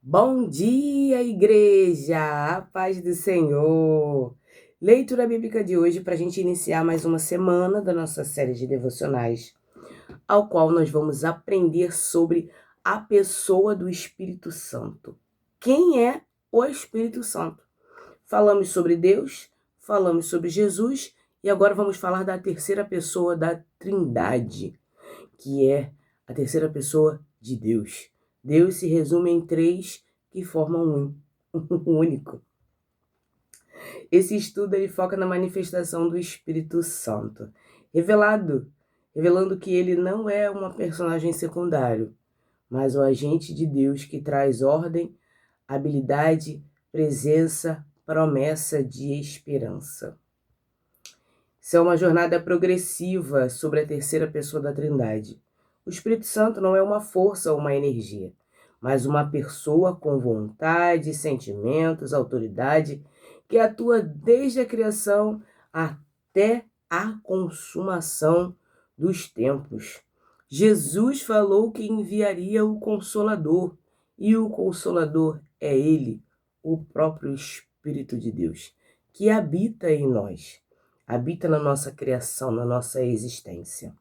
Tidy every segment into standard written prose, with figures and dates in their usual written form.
Bom dia, igreja! A paz do Senhor! Leitura bíblica de hoje para a gente iniciar mais uma semana da nossa série de devocionais, ao qual nós vamos aprender sobre a pessoa do Espírito Santo. Quem é o Espírito Santo? Falamos sobre Deus, falamos sobre Jesus e agora vamos falar da terceira pessoa da Trindade, que é a terceira pessoa de Deus. Deus se resume em três que formam um único. Esse estudo ele foca na manifestação do Espírito Santo, revelando que ele não é um personagem secundário, mas o agente de Deus que traz ordem, habilidade, presença, promessa de esperança. Isso é uma jornada progressiva sobre a terceira pessoa da Trindade. O Espírito Santo não é uma força ou uma energia, mas uma pessoa com vontade, sentimentos, autoridade, que atua desde a criação até a consumação dos tempos. Jesus falou que enviaria o Consolador, e o Consolador é Ele, o próprio Espírito de Deus, que habita em nós, habita na nossa criação, na nossa existência.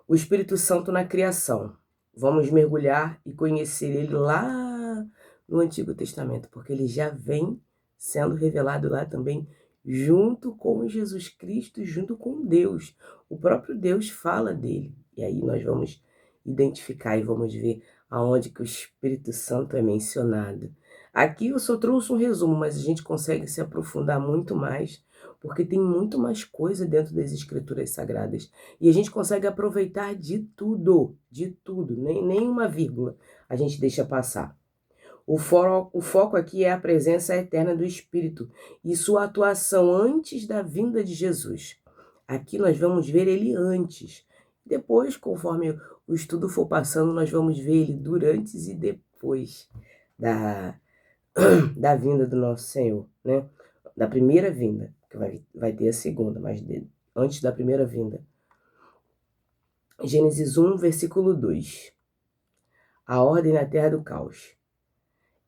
O Espírito Santo na criação. Vamos mergulhar e conhecer ele lá no Antigo Testamento, porque ele já vem sendo revelado lá também, junto com Jesus Cristo, junto com Deus. O próprio Deus fala dele. E aí nós vamos identificar e vamos ver aonde que o Espírito Santo é mencionado. Aqui eu só trouxe um resumo, mas a gente consegue se aprofundar muito mais, porque tem muito mais coisa dentro das Escrituras Sagradas. E a gente consegue aproveitar de tudo, nem uma vírgula a gente deixa passar. O foco aqui é a presença eterna do Espírito e sua atuação antes da vinda de Jesus. Aqui nós vamos ver ele antes. Depois, conforme o estudo for passando, nós vamos ver ele durante e depois da vinda do nosso Senhor, né? Da primeira vinda, que vai ter a segunda, mas antes da primeira vinda. Gênesis 1, versículo 2. A ordem na terra do caos.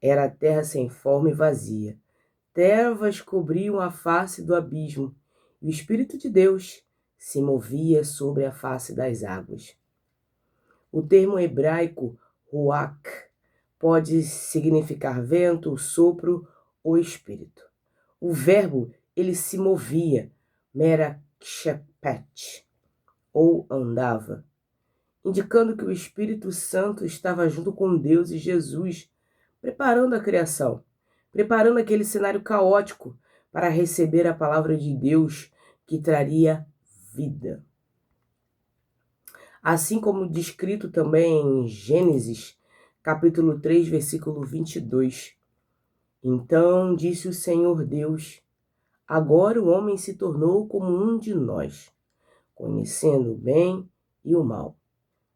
Era a terra sem forma e vazia. Trevas cobriam a face do abismo, e o Espírito de Deus se movia sobre a face das águas. O termo hebraico ruach pode significar vento, sopro ou espírito. O verbo, ele se movia, merakshepet, ou andava, indicando que o Espírito Santo estava junto com Deus e Jesus, preparando a criação, preparando aquele cenário caótico para receber a palavra de Deus que traria vida. Assim como descrito também em Gênesis, capítulo 3, versículo 22. Então disse o Senhor Deus: agora o homem se tornou como um de nós, conhecendo o bem e o mal.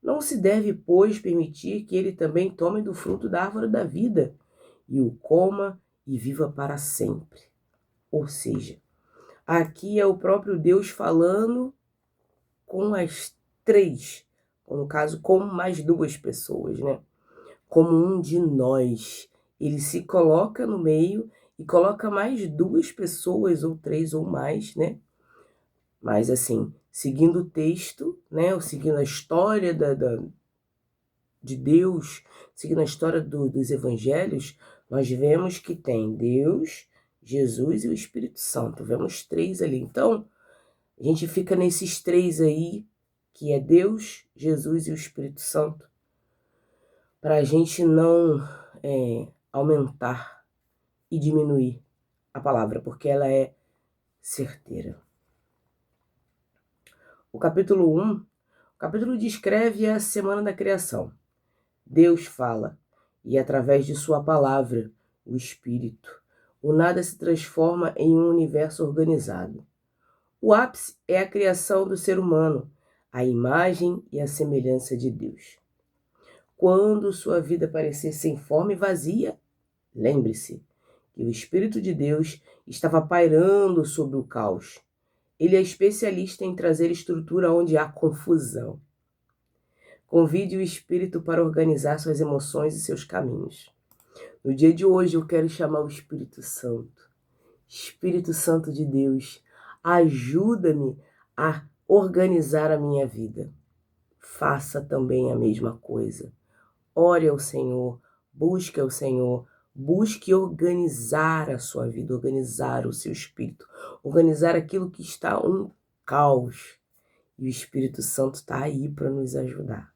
Não se deve, pois, permitir que ele também tome do fruto da árvore da vida e o coma e viva para sempre. Ou seja, aqui é o próprio Deus falando com as três, ou no caso, com mais duas pessoas, né? Como um de nós. Ele se coloca no meio e coloca mais duas pessoas, ou três ou mais, né? Mas assim, seguindo o texto, né? Ou seguindo a história de Deus, seguindo a história dos evangelhos, nós vemos que tem Deus, Jesus e o Espírito Santo. Vemos três ali. Então, a gente fica nesses três aí, que é Deus, Jesus e o Espírito Santo, para a gente não aumentar e diminuir a palavra, porque ela é certeira. O capítulo 1, o capítulo descreve a semana da criação. Deus fala, e através de sua palavra, o Espírito, o nada se transforma em um universo organizado. O ápice é a criação do ser humano, a imagem e a semelhança de Deus. Quando sua vida parecer sem forma e vazia, lembre-se que o Espírito de Deus estava pairando sobre o caos. Ele é especialista em trazer estrutura onde há confusão. Convide o Espírito para organizar suas emoções e seus caminhos. No dia de hoje eu quero chamar o Espírito Santo. Espírito Santo de Deus, ajuda-me a organizar a minha vida. Faça também a mesma coisa. Ore ao Senhor, busque ao Senhor, busque organizar a sua vida, organizar o seu espírito, organizar aquilo que está um caos. E o Espírito Santo está aí para nos ajudar.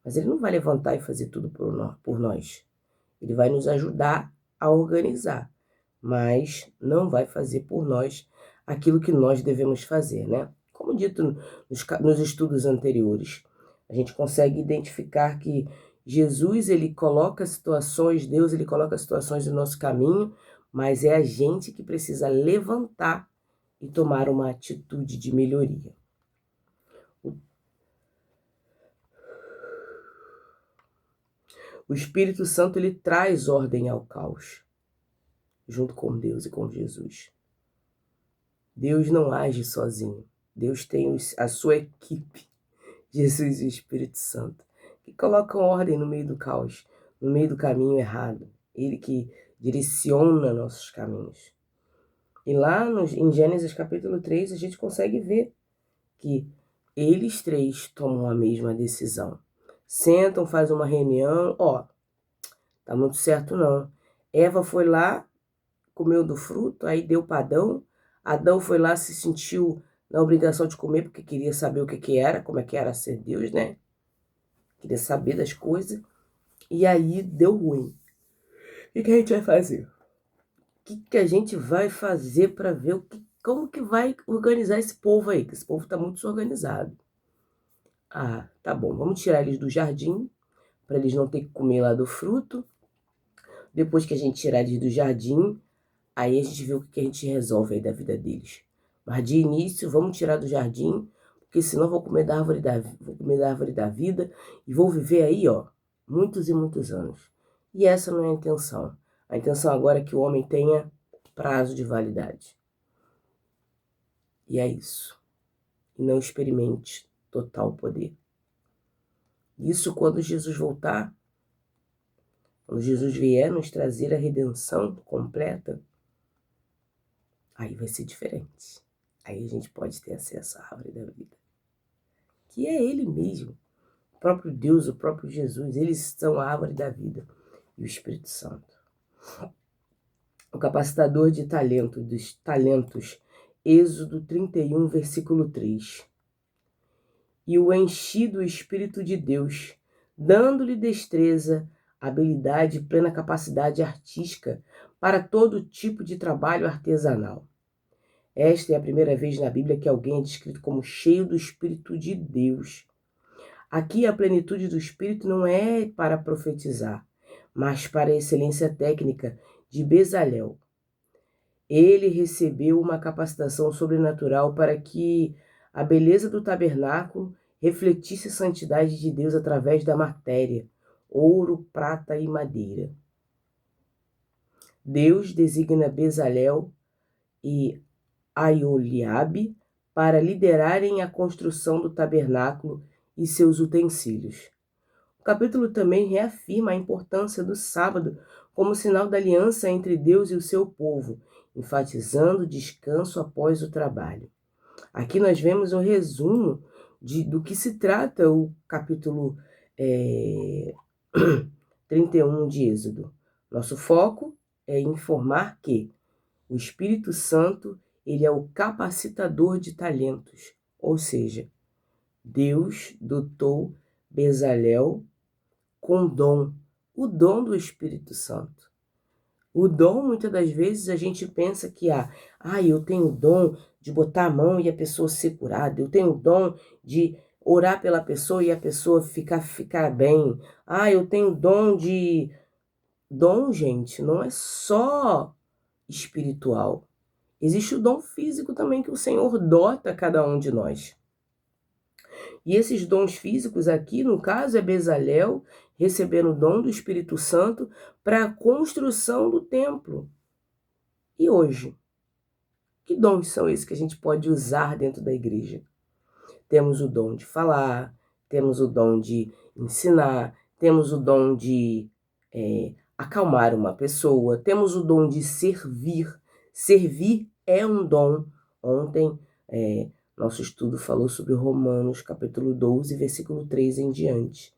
Mas ele não vai levantar e fazer tudo por nós. Ele vai nos ajudar a organizar, mas não vai fazer por nós aquilo que nós devemos fazer, né? Como dito nos estudos anteriores, a gente consegue identificar que Jesus, ele coloca situações, Deus, ele coloca situações no nosso caminho, mas é a gente que precisa levantar e tomar uma atitude de melhoria. O Espírito Santo, ele traz ordem ao caos, junto com Deus e com Jesus. Deus não age sozinho. Deus tem a sua equipe, Jesus e o Espírito Santo, que colocam ordem no meio do caos, no meio do caminho errado. Ele que direciona nossos caminhos. E lá em Gênesis capítulo 3, a gente consegue ver que eles três tomam a mesma decisão. Sentam, fazem uma reunião, tá muito certo não. Eva foi lá, comeu do fruto, aí deu para Adão. Adão foi lá, se sentiu na obrigação de comer, porque queria saber o que era, como é que era ser Deus, né? Queria saber das coisas. E aí deu ruim. O que a gente vai fazer? O que a gente vai fazer para ver como que vai organizar esse povo aí? Que esse povo está muito desorganizado. Ah, tá bom, vamos tirar eles do jardim, para eles não ter que comer lá do fruto. Depois que a gente tirar eles do jardim, aí a gente vê o que a gente resolve aí da vida deles. Mas de início, vamos tirar do jardim, porque senão vou comer da árvore da vida e vou viver aí, muitos e muitos anos. E essa não é a intenção. A intenção agora é que o homem tenha prazo de validade. E é isso. E não experimente total poder. Isso quando Jesus voltar, quando Jesus vier nos trazer a redenção completa, aí vai ser diferente. Aí a gente pode ter acesso à árvore da vida, que é Ele mesmo, o próprio Deus, o próprio Jesus. Eles são a árvore da vida e o Espírito Santo. O capacitador de talento, dos talentos, Êxodo 31, versículo 3. E o enchi do Espírito de Deus, dando-lhe destreza, habilidade e plena capacidade artística para todo tipo de trabalho artesanal. Esta é a primeira vez na Bíblia que alguém é descrito como cheio do Espírito de Deus. Aqui a plenitude do Espírito não é para profetizar, mas para a excelência técnica de Bezalel. Ele recebeu uma capacitação sobrenatural para que a beleza do tabernáculo refletisse a santidade de Deus através da matéria, ouro, prata e madeira. Deus designa Bezalel e Aioliabe para liderarem a construção do tabernáculo e seus utensílios. O capítulo também reafirma a importância do sábado como sinal da aliança entre Deus e o seu povo, enfatizando o descanso após o trabalho. Aqui nós vemos um resumo do que se trata o capítulo 31 de Êxodo. Nosso foco é informar que o Espírito Santo, ele é o capacitador de talentos, ou seja, Deus dotou Bezalel com dom, o dom do Espírito Santo. O dom, muitas das vezes, a gente pensa que eu tenho o dom de botar a mão e a pessoa ser curada, eu tenho o dom de orar pela pessoa e a pessoa ficar bem. Eu tenho o dom de... Dom, gente, não é só espiritual. Existe o dom físico também que o Senhor dota a cada um de nós. E esses dons físicos aqui, no caso, é Bezalel recebendo o dom do Espírito Santo para a construção do templo. E hoje, que dons são esses que a gente pode usar dentro da igreja? Temos o dom de falar, temos o dom de ensinar, temos o dom de acalmar uma pessoa, temos o dom de servir. Servir é um dom. Ontem, nosso estudo falou sobre Romanos, capítulo 12, versículo 3 em diante,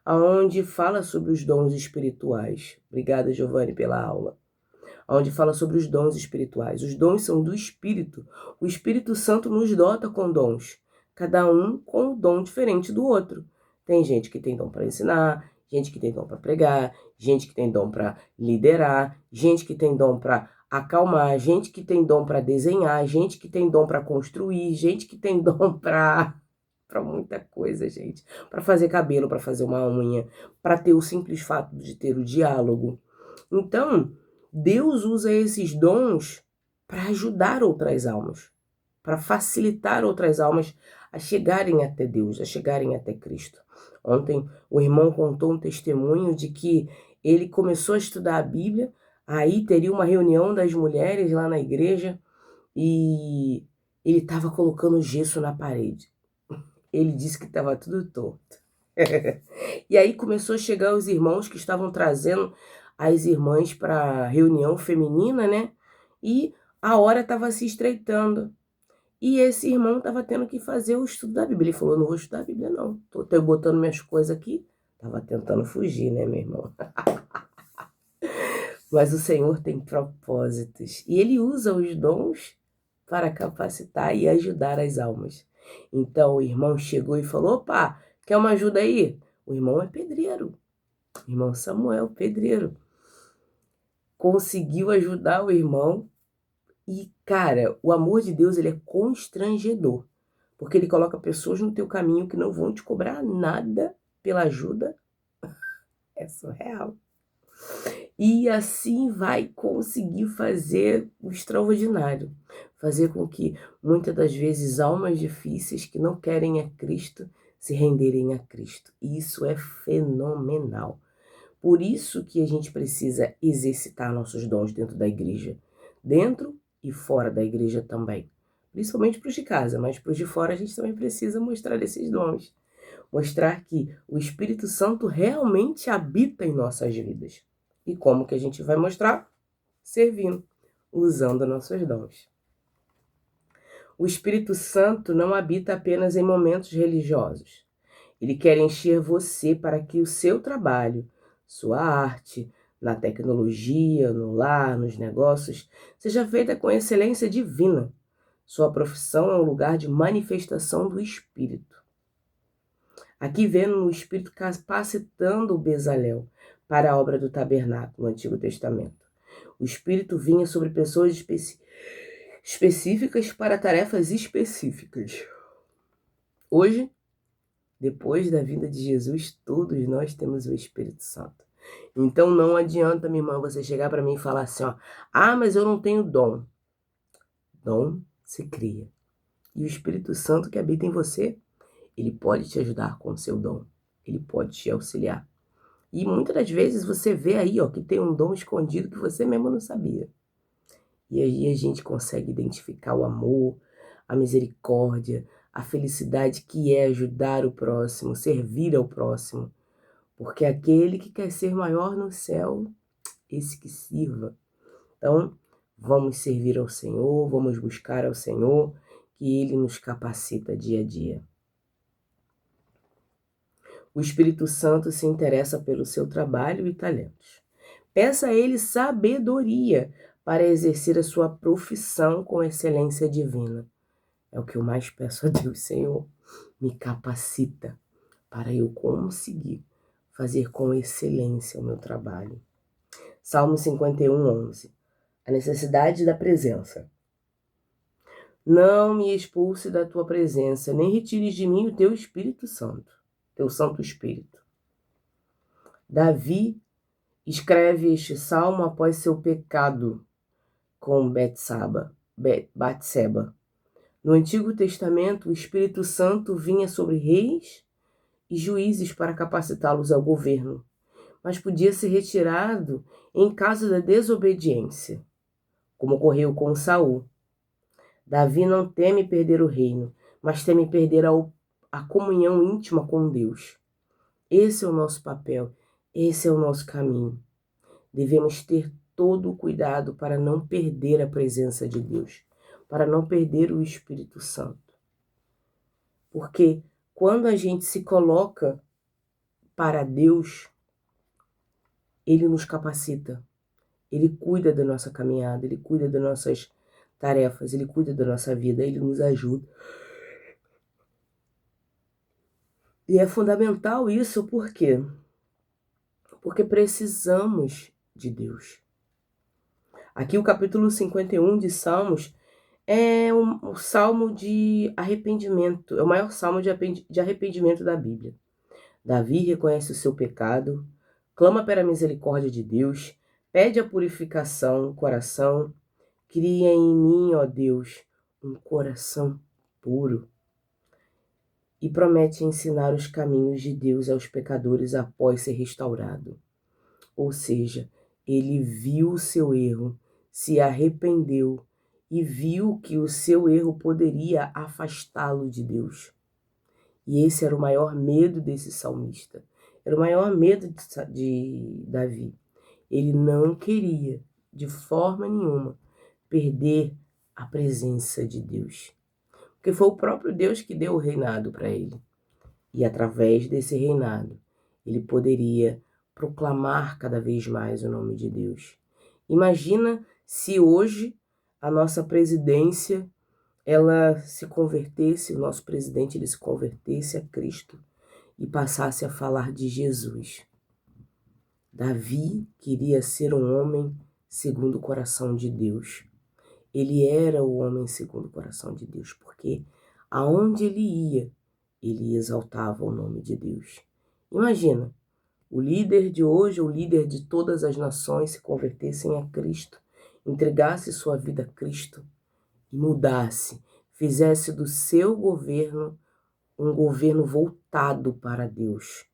onde fala sobre os dons espirituais. Obrigada, Giovanni, pela aula. Onde fala sobre os dons espirituais. Os dons são do Espírito. O Espírito Santo nos dota com dons, cada um com um dom diferente do outro. Tem gente que tem dom para ensinar, gente que tem dom para pregar, gente que tem dom para liderar, gente que tem dom para acalmar, gente que tem dom para desenhar, gente que tem dom para construir, gente que tem dom para muita coisa, gente. Para fazer cabelo, para fazer uma unha, para ter o simples fato de ter o diálogo. Então, Deus usa esses dons para ajudar outras almas, para facilitar outras almas a chegarem até Deus, a chegarem até Cristo. Ontem o irmão contou um testemunho de que ele começou a estudar a Bíblia, aí teria uma reunião das mulheres lá na igreja e ele estava colocando gesso na parede. Ele disse que estava tudo torto. E aí começou a chegar os irmãos que estavam trazendo as irmãs para a reunião feminina, né? E a hora estava se estreitando. E esse irmão estava tendo que fazer o estudo da Bíblia. Ele falou, não vou estudar a Bíblia, não. Estou botando minhas coisas aqui. Estava tentando fugir, né, meu irmão? Mas o Senhor tem propósitos. E Ele usa os dons para capacitar e ajudar as almas. Então o irmão chegou e falou, opa, quer uma ajuda aí? O irmão é pedreiro. O irmão Samuel, pedreiro. Conseguiu ajudar o irmão. E, cara, o amor de Deus, ele é constrangedor. Porque ele coloca pessoas no teu caminho que não vão te cobrar nada pela ajuda. É surreal. E assim vai conseguir fazer o extraordinário. Fazer com que, muitas das vezes, almas difíceis que não querem a Cristo, se renderem a Cristo. E isso é fenomenal. Por isso que a gente precisa exercitar nossos dons dentro da igreja. Dentro e fora da igreja também. Principalmente para os de casa, mas para os de fora a gente também precisa mostrar esses dons. Mostrar que o Espírito Santo realmente habita em nossas vidas. E como que a gente vai mostrar? Servindo, usando nossos dons. O Espírito Santo não habita apenas em momentos religiosos. Ele quer encher você para que o seu trabalho, sua arte, na tecnologia, no lar, nos negócios, seja feita com excelência divina. Sua profissão é um lugar de manifestação do Espírito. Aqui vendo o Espírito capacitando o Bezalel para a obra do tabernáculo no Antigo Testamento. O Espírito vinha sobre pessoas específicas para tarefas específicas. Hoje, depois da vinda de Jesus, todos nós temos o Espírito Santo. Então não adianta, minha irmã, você chegar para mim e falar assim, ó, mas eu não tenho dom. Dom se cria. E o Espírito Santo que habita em você, ele pode te ajudar com o seu dom. Ele pode te auxiliar. E muitas das vezes você vê aí, ó, que tem um dom escondido que você mesmo não sabia. E aí a gente consegue identificar o amor, a misericórdia, a felicidade que é ajudar o próximo, servir ao próximo. Porque aquele que quer ser maior no céu, esse que sirva. Então, vamos servir ao Senhor, vamos buscar ao Senhor, que Ele nos capacita dia a dia. O Espírito Santo se interessa pelo seu trabalho e talentos. Peça a Ele sabedoria para exercer a sua profissão com excelência divina. É o que eu mais peço a Deus, Senhor, me capacita para eu conseguir fazer com excelência o meu trabalho. Salmo 51, 11. A necessidade da presença. Não me expulse da tua presença, nem retires de mim o teu Espírito Santo, teu Santo Espírito. Davi escreve este salmo após seu pecado com Batseba. No Antigo Testamento, o Espírito Santo vinha sobre reis e juízes para capacitá-los ao governo, mas podia ser retirado em caso da desobediência, como ocorreu com Saul. Davi não teme perder o reino, mas teme perder a comunhão íntima com Deus. Esse é o nosso papel, esse é o nosso caminho. Devemos ter todo o cuidado para não perder a presença de Deus, para não perder o Espírito Santo. Porque quando a gente se coloca para Deus, Ele nos capacita, Ele cuida da nossa caminhada, Ele cuida das nossas tarefas, Ele cuida da nossa vida, Ele nos ajuda. E é fundamental isso, por quê? Porque precisamos de Deus. Aqui o capítulo 51 de Salmos é um salmo de arrependimento, é o maior salmo de arrependimento da Bíblia. Davi reconhece o seu pecado, clama pela misericórdia de Deus, pede a purificação do coração, cria em mim, ó Deus, um coração puro. E promete ensinar os caminhos de Deus aos pecadores após ser restaurado. Ou seja, ele viu o seu erro, se arrependeu e viu que o seu erro poderia afastá-lo de Deus. E esse era o maior medo desse salmista. Era o maior medo de Davi. Ele não queria, de forma nenhuma, perder a presença de Deus. Porque foi o próprio Deus que deu o reinado para ele. E através desse reinado, ele poderia proclamar cada vez mais o nome de Deus. Imagina se hoje a nossa presidência, ela se convertesse, o nosso presidente ele se convertesse a Cristo e passasse a falar de Jesus. Davi queria ser um homem segundo o coração de Deus. Ele era o homem segundo o coração de Deus, porque aonde ele ia, ele exaltava o nome de Deus. Imagina, o líder de hoje, o líder de todas as nações, se convertessem a Cristo, entregasse sua vida a Cristo e mudasse, fizesse do seu governo um governo voltado para Deus,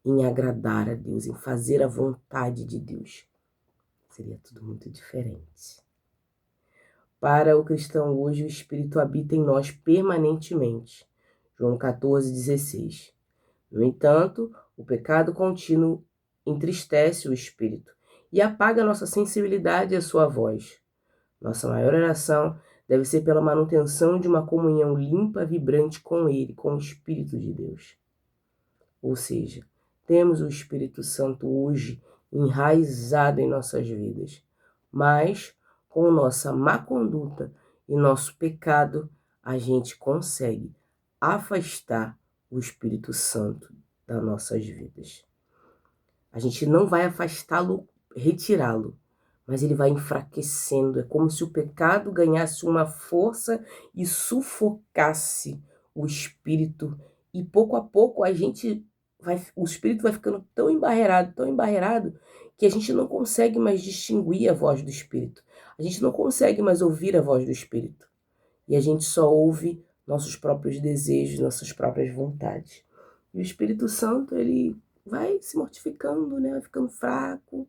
em agradar a Deus, em fazer a vontade de Deus. Seria tudo muito diferente. Para o cristão hoje, o Espírito habita em nós permanentemente. João 14,16. No entanto, o pecado contínuo entristece o Espírito e apaga nossa sensibilidade à sua voz. Nossa maior oração deve ser pela manutenção de uma comunhão limpa, vibrante com Ele, com o Espírito de Deus. Ou seja, temos o Espírito Santo hoje enraizado em nossas vidas, mas com nossa má conduta e nosso pecado, a gente consegue afastar o Espírito Santo das nossas vidas. A gente não vai afastá-lo, retirá-lo, mas ele vai enfraquecendo. É como se o pecado ganhasse uma força e sufocasse o Espírito. E pouco a pouco o Espírito vai ficando tão embarreirado, que a gente não consegue mais distinguir a voz do Espírito. A gente não consegue mais ouvir a voz do Espírito. E a gente só ouve nossos próprios desejos, nossas próprias vontades. E o Espírito Santo, ele vai se mortificando, né? Vai ficando fraco.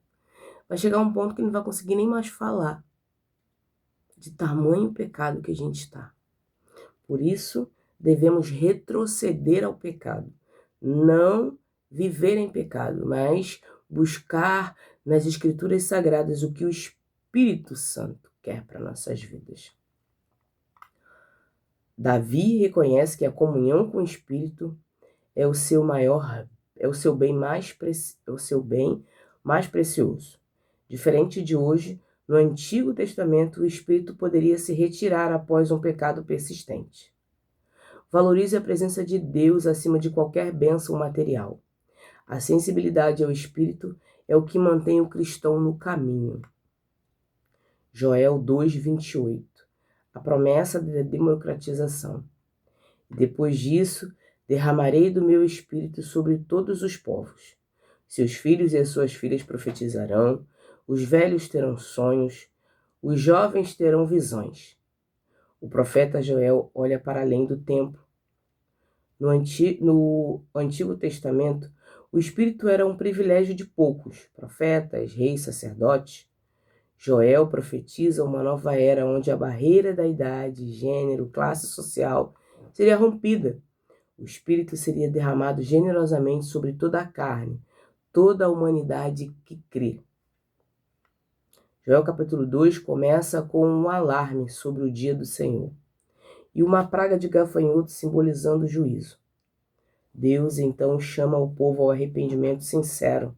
Vai chegar um ponto que ele não vai conseguir nem mais falar. De tamanho pecado que a gente está. Por isso, devemos retroceder ao pecado. Não viver em pecado, mas buscar nas Escrituras Sagradas o que o Espírito Santo quer para nossas vidas. Davi reconhece que a comunhão com o Espírito é o seu bem mais precioso. Diferente de hoje, no Antigo Testamento, o Espírito poderia se retirar após um pecado persistente. Valorize a presença de Deus acima de qualquer bênção material. A sensibilidade ao Espírito é o que mantém o cristão no caminho. Joel 2:28. A promessa da democratização. Depois disso, derramarei do meu Espírito sobre todos os povos. Seus filhos e as suas filhas profetizarão, os velhos terão sonhos, os jovens terão visões. O profeta Joel olha para além do tempo. No Antigo Testamento, o Espírito era um privilégio de poucos, profetas, reis, sacerdotes. Joel profetiza uma nova era onde a barreira da idade, gênero, classe social seria rompida. O Espírito seria derramado generosamente sobre toda a carne, toda a humanidade que crê. Joel capítulo 2 começa com um alarme sobre o dia do Senhor e uma praga de gafanhotos simbolizando o juízo. Deus então chama o povo ao arrependimento sincero.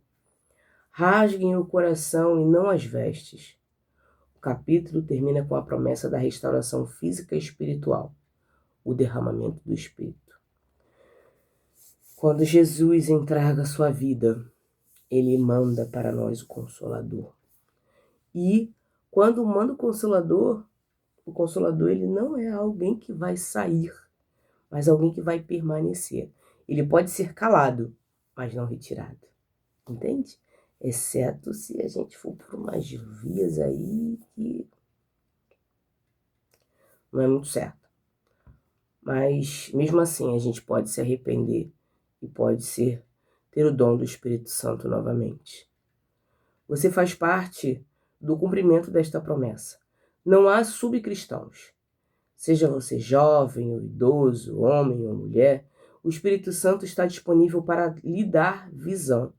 Rasguem o coração e não as vestes. O capítulo termina com a promessa da restauração física e espiritual, o derramamento do Espírito. Quando Jesus entrega a sua vida, ele manda para nós o Consolador. E quando manda o Consolador ele não é alguém que vai sair, mas alguém que vai permanecer. Ele pode ser calado, mas não retirado. Entende? Exceto se a gente for por umas vias aí que não é muito certo. Mas mesmo assim a gente pode se arrepender e pode ter o dom do Espírito Santo novamente. Você faz parte do cumprimento desta promessa. Não há subcristãos. Seja você jovem ou idoso, homem ou mulher, o Espírito Santo está disponível para lhe dar visão,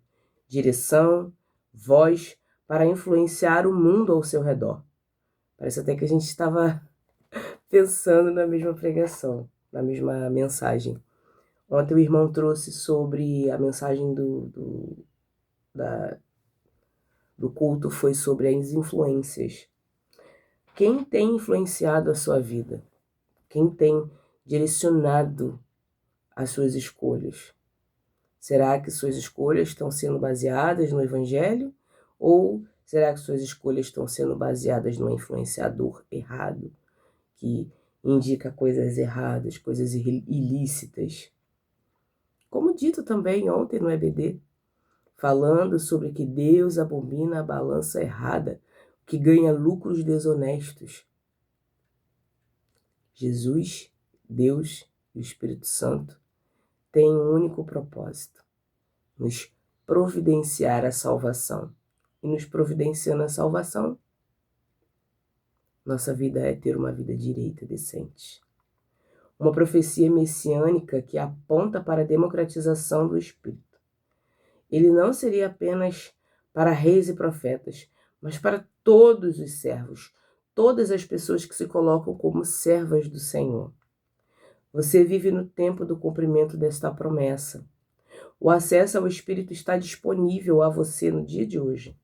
direção, voz, para influenciar o mundo ao seu redor. Parece até que a gente estava pensando na mesma pregação, na mesma mensagem. Ontem o irmão trouxe sobre a mensagem do culto, foi sobre as influências. Quem tem influenciado a sua vida? Quem tem direcionado as suas escolhas? Será que suas escolhas estão sendo baseadas no Evangelho? Ou será que suas escolhas estão sendo baseadas no influenciador errado, que indica coisas erradas, coisas ilícitas? Como dito também ontem no EBD, falando sobre que Deus abomina a balança errada, que ganha lucros desonestos. Jesus, Deus e o Espírito Santo têm um único propósito: nos providenciar a salvação. E nos providenciando a salvação, nossa vida é ter uma vida direita, decente. Uma profecia messiânica que aponta para a democratização do Espírito. Ele não seria apenas para reis e profetas, mas para todos os servos, todas as pessoas que se colocam como servas do Senhor. Você vive no tempo do cumprimento desta promessa. O acesso ao Espírito está disponível a você no dia de hoje.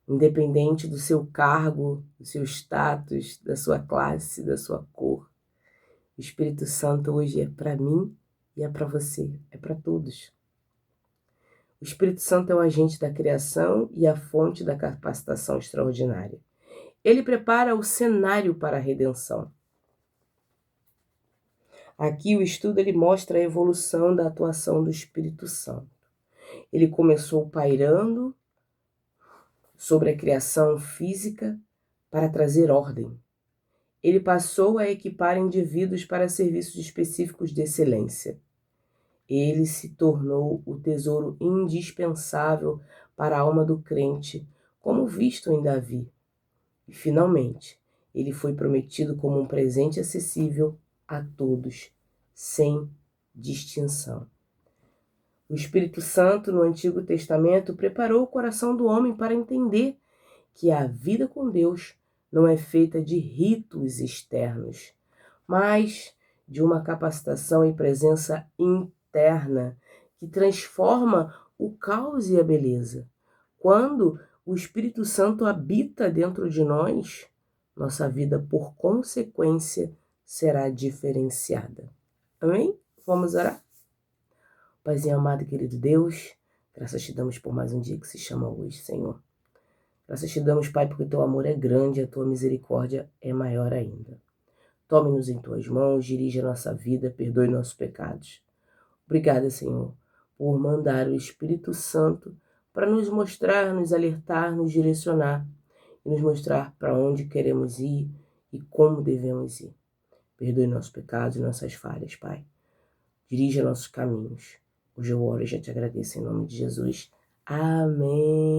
Independente do seu cargo, do seu status, da sua classe, da sua cor. O Espírito Santo hoje é para mim e é para você, é para todos. O Espírito Santo é o agente da criação e a fonte da capacitação extraordinária. Ele prepara o cenário para a redenção. Aqui o estudo ele mostra a evolução da atuação do Espírito Santo. Ele começou pairando sobre a criação física para trazer ordem. Ele passou a equipar indivíduos para serviços específicos de excelência. Ele se tornou o tesouro indispensável para a alma do crente, como visto em Davi. E, finalmente, ele foi prometido como um presente acessível a todos, sem distinção. O Espírito Santo, no Antigo Testamento, preparou o coração do homem para entender que a vida com Deus não é feita de ritos externos, mas de uma capacitação e presença interna que transforma o caos e a beleza. Quando o Espírito Santo habita dentro de nós, nossa vida, por consequência, será diferenciada. Amém? Vamos orar? Paizinho amado e querido Deus, graças te damos por mais um dia que se chama hoje, Senhor. Graças te damos, Pai, porque teu amor é grande e a tua misericórdia é maior ainda. Tome-nos em tuas mãos, dirija a nossa vida, perdoe nossos pecados. Obrigada, Senhor, por mandar o Espírito Santo para nos mostrar, nos alertar, nos direcionar e nos mostrar para onde queremos ir e como devemos ir. Perdoe nossos pecados e nossas falhas, Pai. Dirija nossos caminhos. Hoje eu oro e já te agradeço em nome de Jesus. Amém.